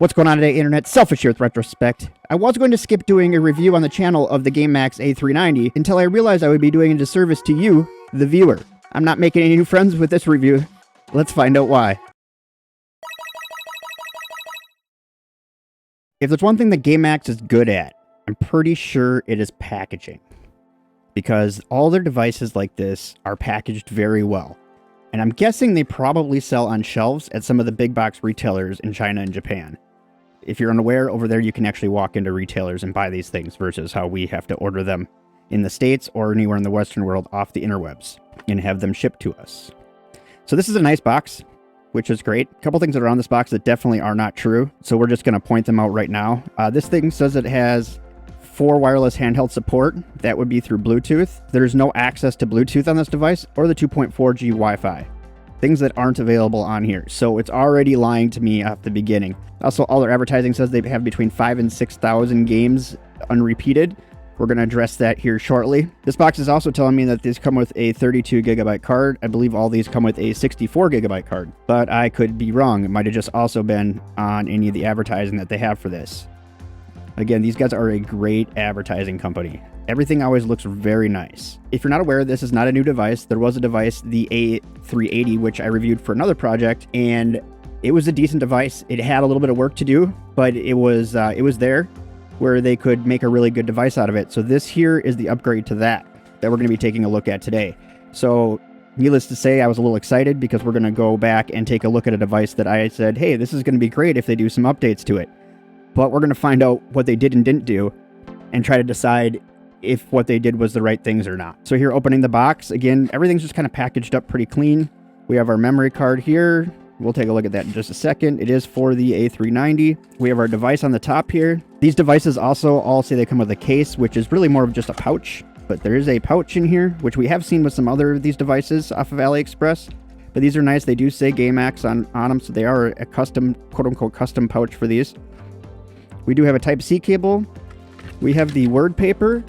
What's going on today, Internet? Selfish here with RetroSpecd. I was going to skip doing a review on the channel of the GameMax A390 until I realized I would be doing a disservice to you, the viewer. I'm not making any new friends with this review. Let's find out why. If there's one thing that GameMax is good at, I'm pretty sure it is packaging. Because all their devices like this are packaged very well. And I'm guessing they probably sell on shelves at some of the big box retailers in China and Japan. If you're unaware, over there you can actually walk into retailers and buy these things versus how we have to order them in the States or anywhere in the Western world off the interwebs and have them shipped to us. So this is a nice box, which is great. A couple things that are on this box that definitely are not true, so we're just going to point them out right now. This thing says it has 4 wireless handheld support. That would be through Bluetooth. There's no access to Bluetooth on this device or the 2.4G Wi-Fi. Things that aren't available on here. So it's already lying to me at the beginning. Also, all their advertising says they have between 5,000 and 6,000 games unrepeated. We're going to address that here shortly. This box is also telling me that these come with a 32 gigabyte card. I believe all these come with a 64 gigabyte card, but I could be wrong. It might have just also been on any of the advertising that they have for this. Again, these guys are a great advertising company. Everything always looks very nice. If you're not aware, this is not a new device. There was a device, the A380, which I reviewed for another project, and it was a decent device. It had a little bit of work to do, but it was there where they could make a really good device out of it. So this here is the upgrade to that we're going to be taking a look at today. So needless to say, I was a little excited because we're going to go back and take a look at a device that I said, hey, this is going to be great if they do some updates to it. But we're going to find out what they did and didn't do and try to decide if what they did was the right things or not. So here, opening the box, again, everything's just kind of packaged up pretty clean. We have our memory card here. We'll take a look at that in just a second. It is for the A390. We have our device on the top here. These devices also all say they come with a case, which is really more of just a pouch. But there is a pouch in here, which we have seen with some other of these devices off of AliExpress. But these are nice. They do say GameMax on them, so they are a custom, quote-unquote, custom pouch for these. We do have a Type-C cable. We have the word paper,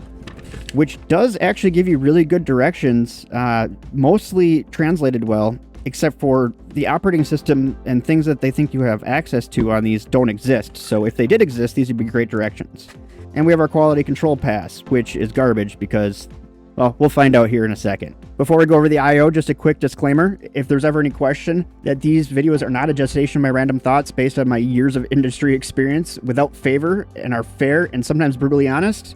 which does actually give you really good directions, mostly translated well, except for the operating system and things that they think you have access to on these don't exist. So if they did exist, these would be great directions. And we have our quality control pass, which is garbage because, well, we'll find out here in a second. Before we go over the I/O, just a quick disclaimer. If there's ever any question that these videos are not a gestation of my random thoughts based on my years of industry experience without favor and are fair and sometimes brutally honest,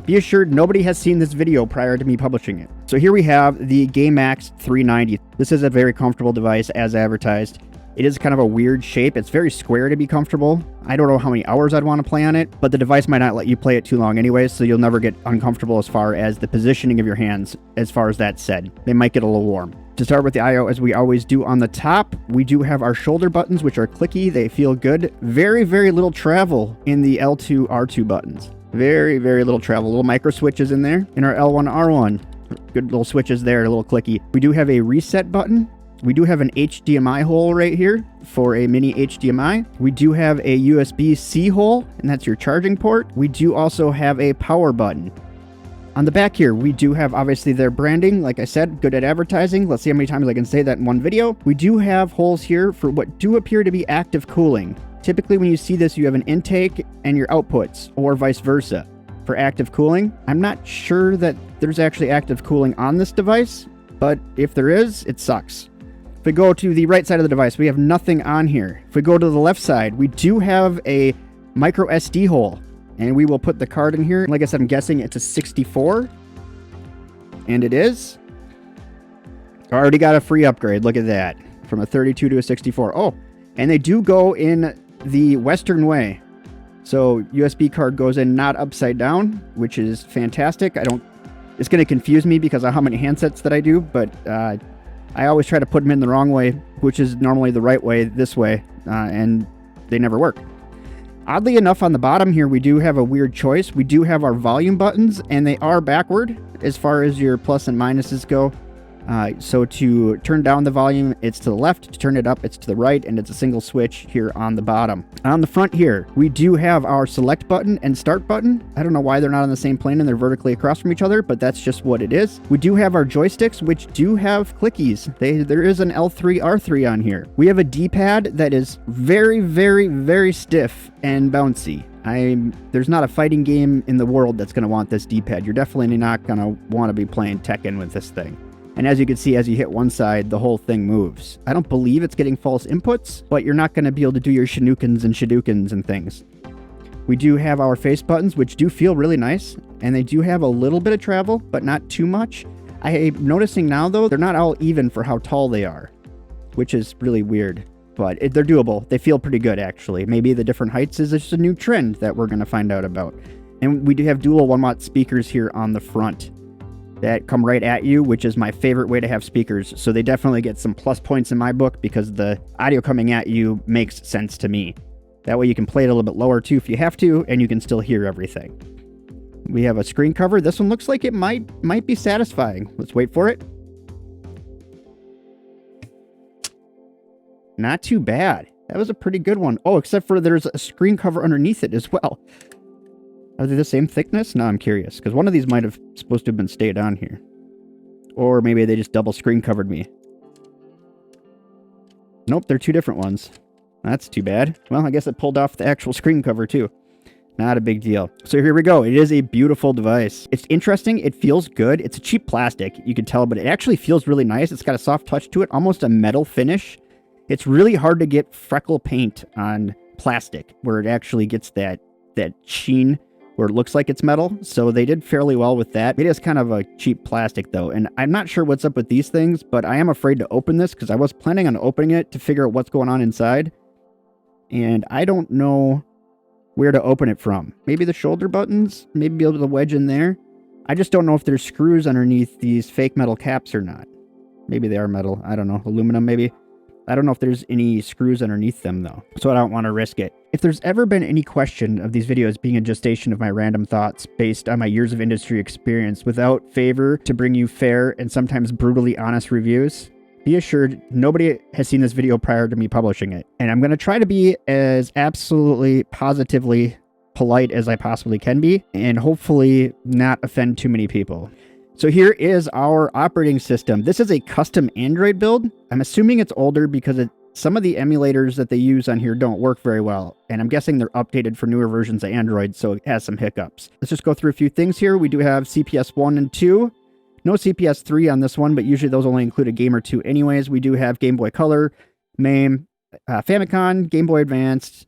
be assured nobody has seen this video prior to me publishing it. So here we have the GameMax A390. This is a very comfortable device as advertised. It is kind of a weird shape. It's very square to be comfortable. I don't know how many hours I'd want to play on it, but the device might not let you play it too long anyways, so you'll never get uncomfortable as far as the positioning of your hands, as far as that said. They might get a little warm. To start with the I/O, as we always do on the top, we do have our shoulder buttons, which are clicky. They feel good. Very, very little travel in the L2, R2 buttons. Very, very little travel. Little micro switches in there. In our L1, R1, good little switches there, a little clicky. We do have a reset button. We do have an HDMI hole right here for a mini HDMI. We do have a USB-C hole, and that's your charging port. We do also have a power button. On the back here, we do have obviously their branding. Like I said, good at advertising. Let's see how many times I can say that in one video. We do have holes here for what do appear to be active cooling. Typically, when you see this, you have an intake and your outputs, or vice versa. For active cooling, I'm not sure that there's actually active cooling on this device, but if there is, it sucks. If we go to the right side of the device, we have nothing on here. If we go to the left side, we do have a micro SD hole, and we will put the card in here. Like I said, I'm guessing it's a 64, and it is. Already got a free upgrade. Look at that. From a 32 to a 64. Oh, and they do go in the Western way. So USB card goes in not upside down, which is fantastic. It's going to confuse me because of how many handsets that I do, but I always try to put them in the wrong way, which is normally the right way, this way, and they never work. Oddly enough, on the bottom here, we do have a weird choice. We do have our volume buttons, and they are backward as far as your plus and minuses go. So to turn down the volume, it's to the left. To turn it up, it's to the right, and it's a single switch here on the bottom. On the front here, we do have our select button and start button. I don't know why they're not on the same plane and they're vertically across from each other, but that's just what it is. We do have our joysticks, which do have clickies. There is an L3, R3 on here. We have a D-pad that is very, very, very stiff and bouncy. There's not a fighting game in the world that's going to want this D-pad. You're definitely not going to want to be playing Tekken with this thing. And as you can see, as you hit one side, the whole thing moves. I don't believe it's getting false inputs, but you're not going to be able to do your Shinoukens and things. We do have our face buttons, which do feel really nice, and they do have a little bit of travel, but not too much. I'm noticing now, though, they're not all even for how tall they are, which is really weird. But they're doable. They feel pretty good, actually. Maybe the different heights is just a new trend that we're going to find out about. And we do have dual 1-watt speakers here on the front that come right at you, which is my favorite way to have speakers. So they definitely get some plus points in my book because the audio coming at you makes sense to me. That way you can play it a little bit lower too if you have to, and you can still hear everything. We have a screen cover. This one looks like it might be satisfying. Let's wait for it. Not too bad. That was a pretty good one. Oh, except for there's a screen cover underneath it as well. Are they the same thickness? No, I'm curious, because one of these might have supposed to have been stayed on here. Or maybe they just double screen covered me. Nope, they're two different ones. That's too bad. Well, I guess it pulled off the actual screen cover too. Not a big deal. So here we go. It is a beautiful device. It's interesting. It feels good. It's a cheap plastic, you can tell, but it actually feels really nice. It's got a soft touch to it, almost a metal finish. It's really hard to get freckle paint on plastic where it actually gets that sheen where it looks like it's metal. So they did fairly well with that. It is kind of a cheap plastic though. And I'm not sure what's up with these things, but I am afraid to open this because I was planning on opening it to figure out what's going on inside. And I don't know where to open it from. Maybe the shoulder buttons, maybe be able to wedge in there. I just don't know if there's screws underneath these fake metal caps or not. Maybe they are metal. I don't know. Aluminum maybe. I don't know if there's any screws underneath them, though, so I don't want to risk it. If there's ever been any question of these videos being a gestation of my random thoughts based on my years of industry experience without favor to bring you fair and sometimes brutally honest reviews, be assured nobody has seen this video prior to me publishing it. And I'm going to try to be as absolutely positively polite as I possibly can be and hopefully not offend too many people. So here is our operating system. This is a custom Android build. I'm assuming it's older because some of the emulators that they use on here don't work very well. And I'm guessing they're updated for newer versions of Android, so it has some hiccups. Let's just go through a few things here. We do have CPS 1 and 2. No CPS 3 on this one, but usually those only include a game or two anyways. We do have Game Boy Color, MAME, Famicom, Game Boy Advanced,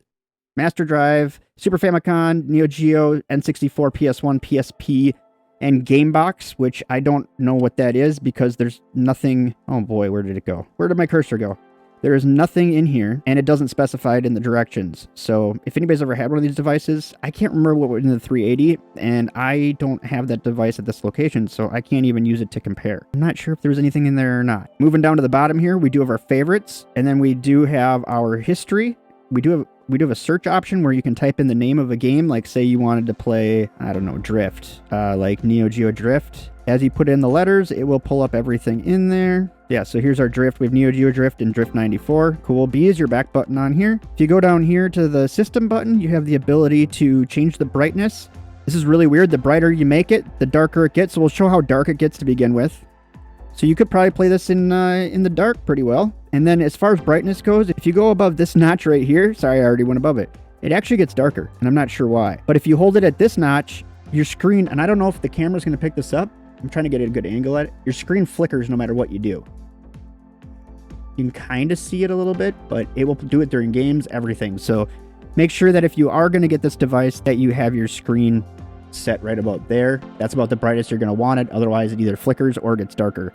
Master Drive, Super Famicom, Neo Geo, N64, PS1, PSP, and Gamebox, which I don't know what that is because there's nothing. Oh boy, where did it go? Where did my cursor go? There is nothing in here, and it doesn't specify it in the directions. So if anybody's ever had one of these devices, I can't remember what was in the 380, and I don't have that device at this location, so I can't even use it to compare. I'm not sure if there's anything in there or not. Moving down to the bottom here, we do have our favorites, and then we do have our history. We do have a search option where you can type in the name of a game, like say you wanted to play, I don't know, Drift, like Neo Geo Drift. As you put in the letters, it will pull up everything in there. Yeah, so here's our Drift. We have Neo Geo Drift and Drift 94. Cool. B is your back button on here. If you go down here to the system button, you have the ability to change the brightness. This is really weird. The brighter you make it, the darker it gets. So we'll show how dark it gets to begin with. So you could probably play this in the dark pretty well. And then as far as brightness goes, if you go above this notch right here, sorry, I already went above it. It actually gets darker, and I'm not sure why. But if you hold it at this notch, your screen, and I don't know if the camera's going to pick this up. I'm trying to get a good angle at it. Your screen flickers no matter what you do. You can kind of see it a little bit, but it will do it during games, everything. So make sure that if you are going to get this device, that you have your screen set right about there. That's about the brightest you're going to want it. Otherwise, it either flickers or gets darker.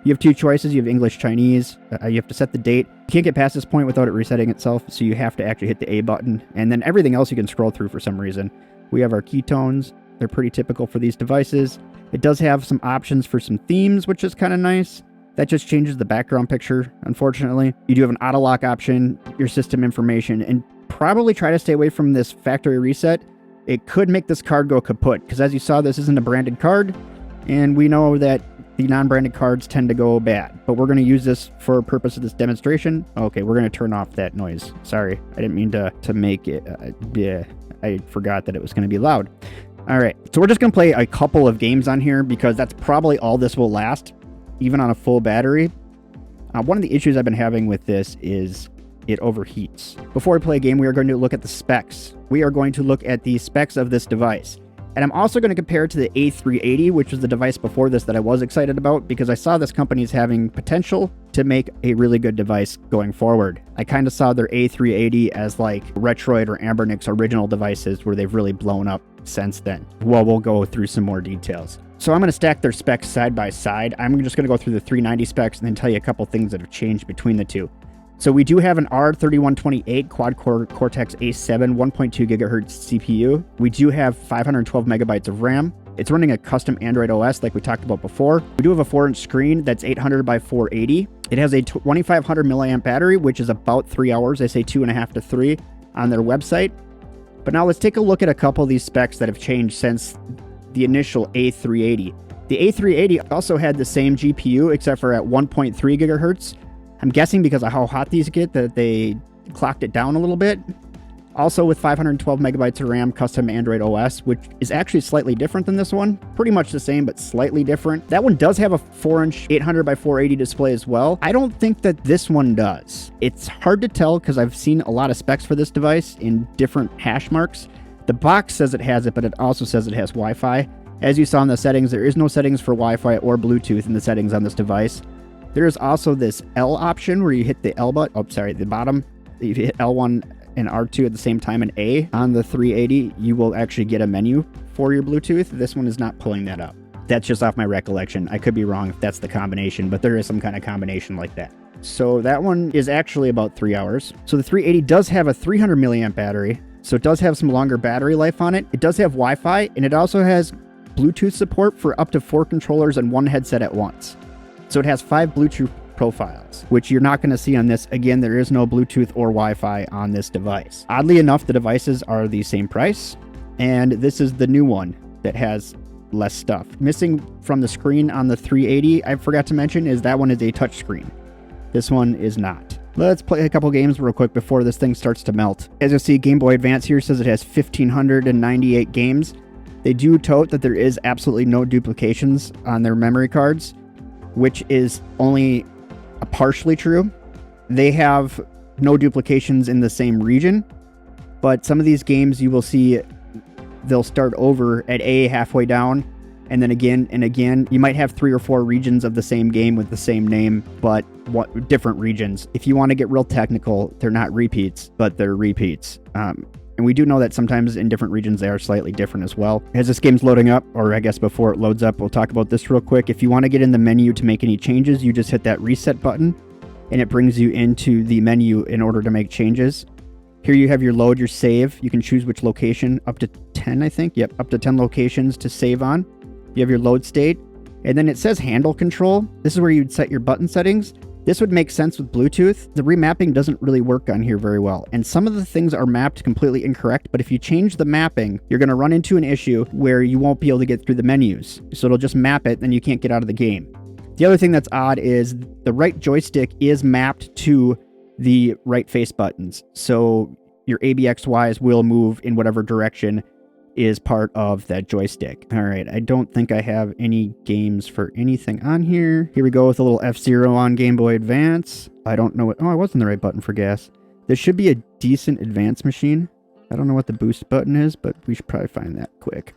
You have two choices. You have English, Chinese. You have to set the date. You can't get past this point without it resetting itself, so you have to actually hit the A button. And then everything else you can scroll through for some reason. We have our keytones. They're pretty typical for these devices. It does have some options for some themes, which is kind of nice. That just changes the background picture, unfortunately. You do have an auto lock option, your system information, and probably try to stay away from this factory reset. It could make this card go kaput, because as you saw, this isn't a branded card, and we know that the non-branded cards tend to go bad. But we're going to use this for purpose of this demonstration. Okay, we're going to turn off that noise. Sorry, I didn't mean to make it. Yeah, I forgot that it was going to be loud. All right, so we're just going to play a couple of games on here because that's probably all this will last, even on a full battery. One of the issues I've been having with this is it overheats. Before we play a game, we are going to look at the specs. We are going to look at the specs of this device. And I'm also going to compare it to the A380, which was the device before this that I was excited about because I saw this company as having potential to make a really good device going forward. I kind of saw their A380 as like Retroid or Ambernix original devices where they've really blown up since then. Well, we'll go through some more details. So I'm going to stack their specs side by side. I'm just going to go through the 390 specs and then tell you a couple things that have changed between the two. So we do have an R3128 quad-core Cortex A7 1.2 gigahertz CPU. We do have 512 megabytes of RAM. It's running a custom Android OS like we talked about before. We do have a 4-inch screen that's 800 by 480. It has a 2500 milliamp battery, which is about 3 hours. They say 2.5 to 3 on their website. But now let's take a look at a couple of these specs that have changed since the initial A380. The A380 also had the same GPU except for at 1.3 gigahertz. I'm guessing because of how hot these get that they clocked it down a little bit. Also with 512 megabytes of RAM, custom Android OS, which is actually slightly different than this one. Pretty much the same, but slightly different. That one does have a 4-inch 800 by 480 display as well. I don't think that this one does. It's hard to tell because I've seen a lot of specs for this device in different hash marks. The box says it has it, but it also says it has Wi-Fi. As you saw in the settings, there is no settings for Wi-Fi or Bluetooth in the settings on this device. There is also this L option where you hit the L button. Oh, sorry, the bottom. If you hit L1 and R2 at the same time and A on the 380, you will actually get a menu for your Bluetooth. This one is not pulling that up. That's just off my recollection. I could be wrong if that's the combination, but there is some kind of combination like that. So that one is actually about 3 hours. So the 380 does have a 300 milliamp battery, so it does have some longer battery life on it. It does have Wi-Fi, and it also has Bluetooth support for up to 4 controllers and 1 headset at once. So it has 5 Bluetooth profiles, which you're not going to see on this. Again, there is no Bluetooth or Wi-Fi on this device. Oddly enough, the devices are the same price, and this is the new one that has less stuff. Missing from the screen on the 380, I forgot to mention, is that one is a touch screen. This one is not. Let's play a couple games real quick before this thing starts to melt. As you'll see, Game Boy Advance here says it has 1,598 games. They do tote that there is absolutely no duplications on their memory cards, which is only partially true. They have no duplications in the same region, but some of these games you will see they'll start over at A halfway down, and then again and again. You might have 3 or 4 regions of the same game with the same name, but different regions. If you want to get real technical, they're not repeats, but they're repeats. And we do know that sometimes in different regions they are slightly different as well. As this game's loading up, or I guess before it loads up, we'll talk about this real quick. If you want to get in the menu to make any changes, you just hit that reset button, and it brings you into the menu in order to make changes. Here you have your load, your save. You can choose which location, up to 10, I think. Yep, up to 10 locations to save on. You have your load state, and then it says handle control. This is where you'd set your button settings. This would make sense with Bluetooth. The remapping doesn't really work on here very well, and some of the things are mapped completely incorrect, but if you change the mapping, you're going to run into an issue where you won't be able to get through the menus. So it'll just map it, and you can't get out of the game. The other thing that's odd is the right joystick is mapped to the right face buttons. So your ABXYs will move in whatever direction is part of that joystick. All right, I don't think I have any games for anything on here. Here we go with a little F-Zero on Game Boy Advance. I don't know what... Oh, I wasn't the right button for gas. This should be a decent advance machine. I don't know what the boost button is, but we should probably find that quick.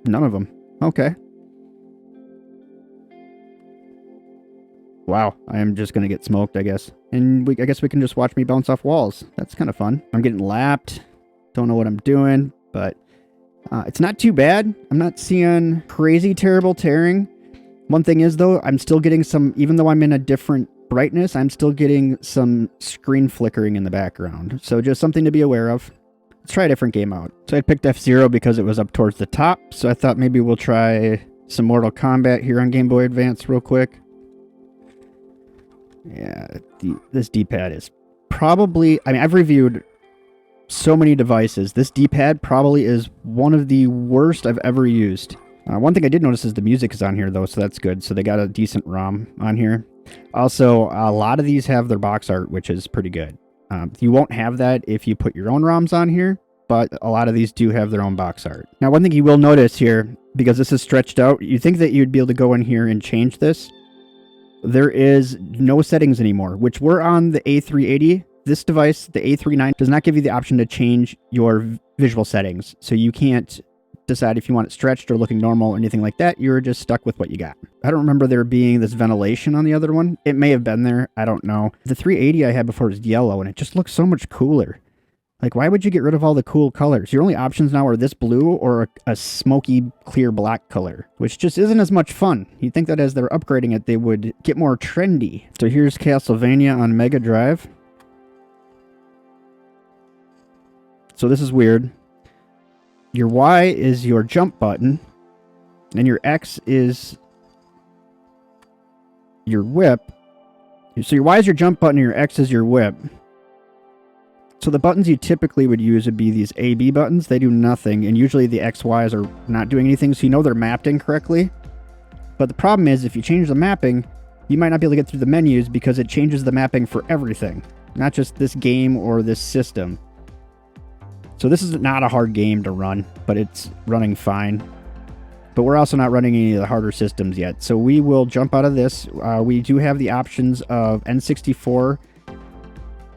None of them. Okay. Wow, I am just going to get smoked, I guess. And I guess we can just watch me bounce off walls. That's kind of fun. I'm getting lapped. Don't know what I'm doing, but it's not too bad. I'm not seeing crazy terrible tearing. One thing is, though, I'm still getting some, even though I'm in a different brightness, I'm still getting some screen flickering in the background. So just something to be aware of. Let's try a different game out. So I picked F-Zero because it was up towards the top. So I thought maybe we'll try some Mortal Kombat here on Game Boy Advance real quick. Yeah, this D-pad is probably, I mean, I've reviewed so many devices. This D-pad probably is one of the worst I've ever used. One thing I did notice is the music is on here, though, so that's good. So they got a decent ROM on here. Also, a lot of these have their box art, which is pretty good. You won't have that if you put your own ROMs on here, but a lot of these do have their own box art. Now, one thing you will notice here, because this is stretched out, you think that you'd be able to go in here and change this. There is no settings anymore, which were on the A380. This device, the A390, does not give you the option to change your visual settings. So you can't decide if you want it stretched or looking normal or anything like that. You're just stuck with what you got. I don't remember there being this ventilation on the other one. It may have been there. I don't know. The 380 I had before was yellow, and it just looks so much cooler. Like, why would you get rid of all the cool colors? Your only options now are this blue or a smoky, clear black color, which just isn't as much fun. You'd think that as they're upgrading it, they would get more trendy. So here's Castlevania on Mega Drive. So this is weird. Your Y is your jump button, and your X is your whip. So your Y is your jump button, and your X is your whip. So the buttons you typically would use would be these A, B buttons. They do nothing, and usually the X, Ys are not doing anything, so you know they're mapped incorrectly. But the problem is, if you change the mapping, you might not be able to get through the menus because it changes the mapping for everything, not just this game or this system. So this is not a hard game to run, but it's running fine. But we're also not running any of the harder systems yet. So we will jump out of this. We do have the options of N64,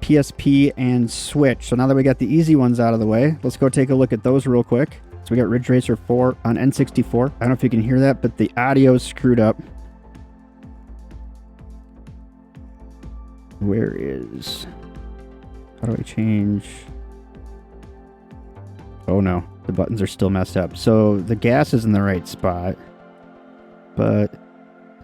PSP, and Switch. So now that we got the easy ones out of the way, let's go take a look at those real quick. So we got Ridge Racer 4 on N64. I don't know if you can hear that, but the audio is screwed up. Where is... How do I change... Oh no, the buttons are still messed up. So the gas is in the right spot, but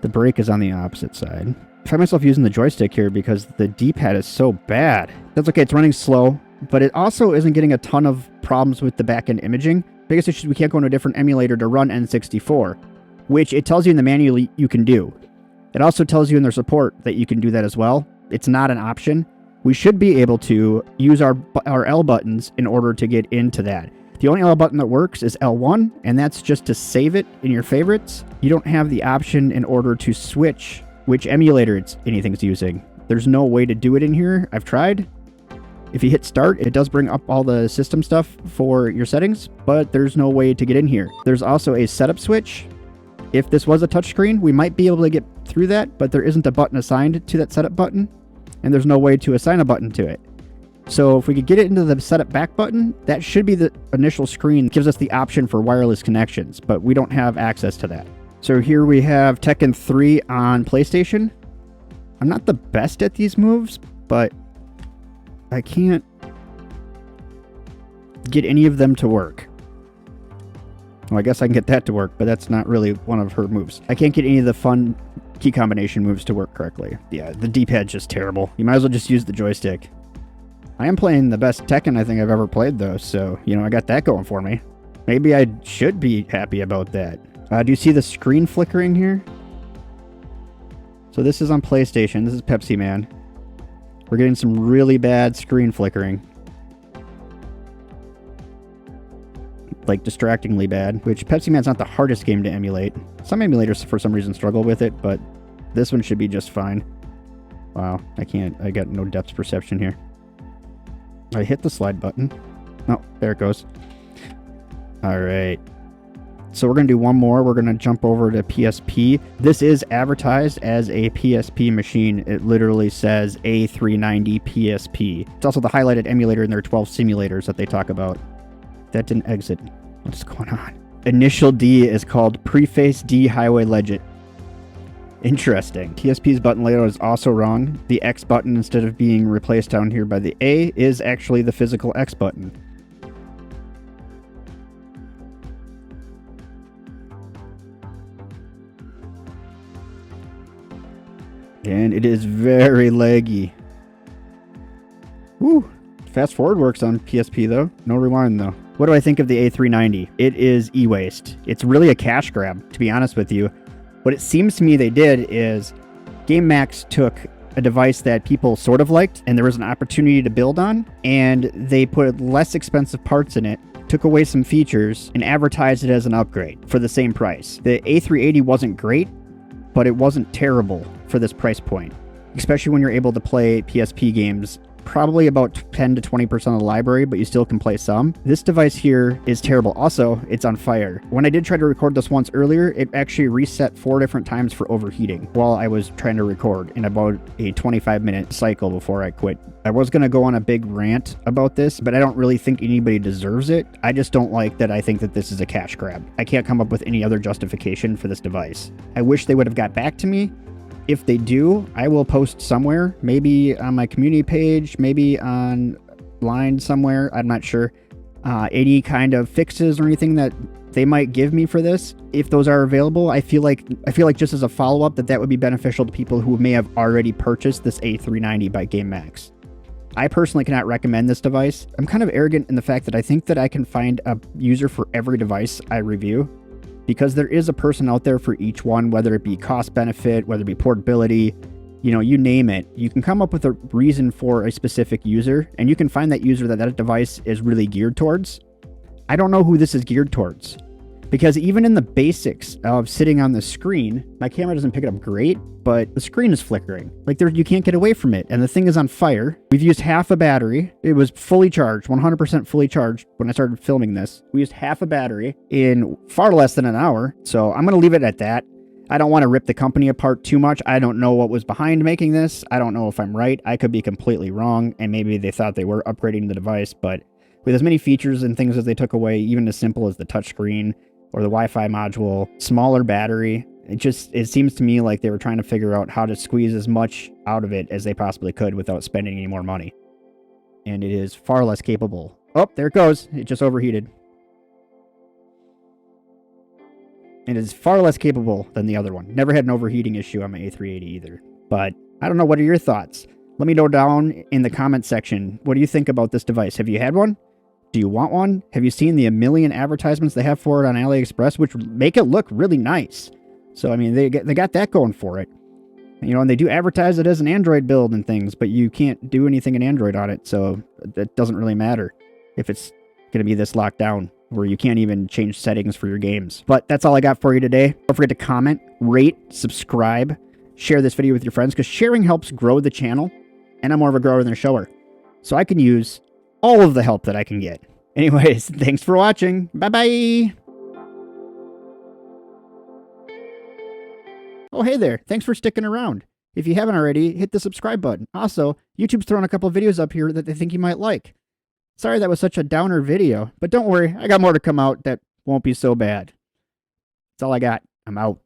the brake is on the opposite side. I find myself using the joystick here because the D-pad is so bad. That's okay, it's running slow, but it also isn't getting a ton of problems with the back-end imaging. Biggest issue is we can't go into a different emulator to run N64, which it tells you in the manual you can do. It also tells you in their support that you can do that as well. It's not an option. We should be able to use our L buttons in order to get into that. The only L button that works is L1, and that's just to save it in your favorites. You don't have the option in order to switch which emulator anything's using. There's no way to do it in here. I've tried. If you hit start, it does bring up all the system stuff for your settings, but there's no way to get in here. There's also a setup switch. If this was a touchscreen, we might be able to get through that, but there isn't a button assigned to that setup button, and there's no way to assign a button to it. So if we could get it into the setup back button, that should be the initial screen that gives us the option for wireless connections, but we don't have access to that. So here we have Tekken 3 on PlayStation. I'm not the best at these moves, but I can't get any of them to work. Well, I guess I can get that to work, but that's not really one of her moves. I can't get any of the fun key combination moves to work correctly. Yeah, the D-pad's just terrible. You might as well just use the joystick. I am playing the best Tekken I think I've ever played, though, so, you know, I got that going for me. Maybe I should be happy about that. Do you see the screen flickering here? So this is on PlayStation. This is Pepsi Man. We're getting some really bad screen flickering. Like, distractingly bad, which Pepsi Man's not the hardest game to emulate. Some emulators, for some reason, struggle with it, but this one should be just fine. Wow, I got no depth perception here. I hit the slide button. Oh, there it goes. All right. So we're going to do one more. We're going to jump over to PSP. This is advertised as a PSP machine. It literally says A390 PSP. It's also the highlighted emulator in their 12 simulators that they talk about. That didn't exit. What's going on? Initial D is called Preface D Highway Legend. Interesting. PSP's button layout is also wrong. The X button, instead of being replaced down here by the A, is actually the physical X button. And it is very laggy. Woo! Fast forward works on PSP though. No rewind though. What do I think of the A390? It is e-waste. It's really a cash grab, to be honest with you. What it seems to me they did is GameMax took a device that people sort of liked and there was an opportunity to build on, and they put less expensive parts in it took away some features, and advertised it as an upgrade for the same price. The A380 wasn't great, but it wasn't terrible for this price point, especially when you're able to play PSP games probably about 10 to 20% of the library, but you still can play some. This device here is terrible. Also, it's on fire. When I did try to record this once earlier, it actually reset 4 different times for overheating while I was trying to record in about a 25-minute cycle before I quit. I was going to go on a big rant about this, but I don't really think anybody deserves it. I just don't like that I think that this is a cash grab. I can't come up with any other justification for this device. I wish they would have got back to me. If they do, I will post somewhere, maybe on my community page, maybe online somewhere, I'm not sure, any kind of fixes or anything that they might give me for this. If those are available, I feel like just as a follow-up that would be beneficial to people who may have already purchased this A390 by GameMax. I personally cannot recommend this device. I'm kind of arrogant in the fact that I think that I can find a user for every device I review, because there is a person out there for each one, whether it be cost benefit, whether it be portability, you name it. You can come up with a reason for a specific user, and you can find that user that device is really geared towards. I don't know who this is geared towards, because even in the basics of sitting on the screen, my camera doesn't pick it up great, but the screen is flickering. Like you can't get away from it, and the thing is on fire. We've used half a battery. It was fully charged, 100% fully charged when I started filming this. We used half a battery in far less than an hour, so I'm going to leave it at that. I don't want to rip the company apart too much. I don't know what was behind making this. I don't know if I'm right. I could be completely wrong, and maybe they thought they were upgrading the device, but with as many features and things as they took away, even as simple as the touchscreen or the Wi-Fi module, smaller battery, it seems to me like they were trying to figure out how to squeeze as much out of it as they possibly could without spending any more money. And it is far less capable. Oh, there it goes. It just overheated. It is far less capable than the other one. Never had an overheating issue on my A380 either. But I don't know. What are your thoughts? Let me know down in the comment section. What do you think about this device? Have you had one? Do you want one? Have you seen the 1 million advertisements they have for it on AliExpress, which make it look really nice? So, I mean, they got that going for it. And they do advertise it as an Android build and things, but you can't do anything in Android on it, so it doesn't really matter if it's going to be this locked down where you can't even change settings for your games. But that's all I got for you today. Don't forget to comment, rate, subscribe, share this video with your friends, because sharing helps grow the channel, and I'm more of a grower than a shower. So I can use all of the help that I can get. Anyways, thanks for watching. Bye-bye. Oh, hey there. Thanks for sticking around. If you haven't already, hit the subscribe button. Also, YouTube's throwing a couple of videos up here that they think you might like. Sorry that was such a downer video, but don't worry. I got more to come out that won't be so bad. That's all I got. I'm out.